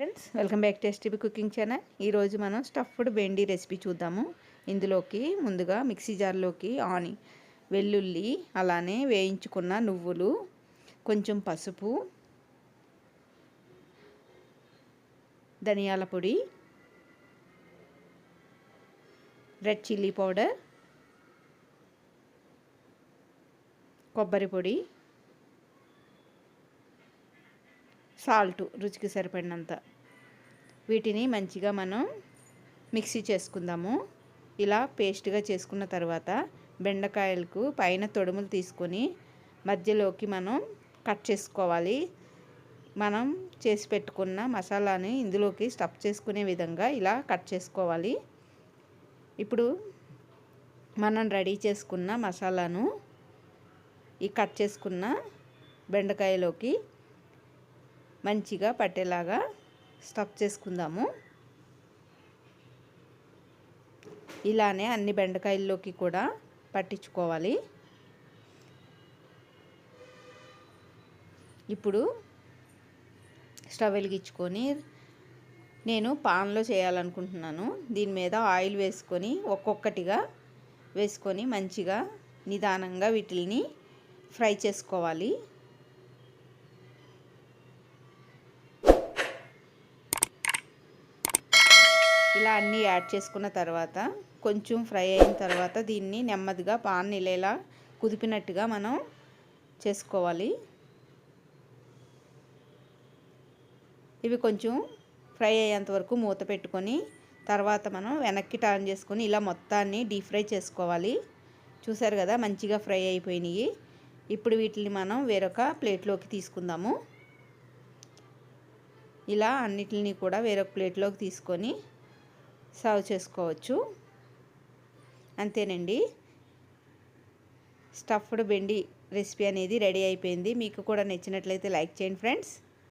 Friends, welcome back to STB cooking channel. ఈరోజు మనం stuffed బెండి recipe చూద్దాము. ఇందులోకి ముందుగా మిక్సీ జార్లోకి వెల్లుల్లి, అలానే వేయించుకున్న నువ్వులు, కొంచెం పసుపు, ధనియాల పొడి, రెడ్ చిల్లీ పౌడర్, కొబ్బరి పొడి, సాల్ట్ రుచికి సరిపడినంత, వీటిని మంచిగా మనం మిక్సీ చేసుకుందాము. ఇలా పేస్ట్గా చేసుకున్న తర్వాత బెండకాయలకు పైన తొడుములు తీసుకొని మధ్యలోకి మనం కట్ చేసుకోవాలి. మనం చేసి పెట్టుకున్న మసాలాని ఇందులోకి స్టఫ్ చేసుకునే విధంగా ఇలా కట్ చేసుకోవాలి. ఇప్పుడు మనం రెడీ చేసుకున్న మసాలాను ఈ కట్ చేసుకున్న బెండకాయలోకి మంచిగా పట్టేలాగా స్టఫ్ చేసుకుందాము. ఇలానే అన్ని బెండకాయల్లోకి కూడా పట్టించుకోవాలి. ఇప్పుడు స్టవ్ వెలిగించుకొని నేను పాన్లో చేయాలనుకుంటున్నాను. దీని మీద ఆయిల్ వేసుకొని ఒక్కొక్కటిగా వేసుకొని మంచిగా నిదానంగా వీటిని ఫ్రై చేసుకోవాలి. ఇలా అన్నీ యాడ్ చేసుకున్న తర్వాత కొంచెం ఫ్రై అయిన తర్వాత దీన్ని నెమ్మదిగా పాన్ నిలేలా కుదిపినట్టుగా మనం చేసుకోవాలి. ఇవి కొంచెం ఫ్రై అయ్యేంత వరకు మూత పెట్టుకొని తర్వాత మనం వెనక్కి టర్న్ చేసుకొని ఇలా మొత్తాన్ని డీప్ ఫ్రై చేసుకోవాలి. చూసారు కదా, మంచిగా ఫ్రై అయిపోయినాయి. ఇప్పుడు వీటిని మనం వేరొక ప్లేట్లోకి తీసుకుందాము. ఇలా అన్నిటిని కూడా వేరొక ప్లేట్లోకి తీసుకొని సర్వ్ చేసుకోవచ్చు. అంతేనండి, స్టఫ్డ్ బెండి రెసిపీ అనేది రెడీ అయిపోయింది. మీకు కూడా నచ్చినట్లయితే లైక్ చేయండి ఫ్రెండ్స్.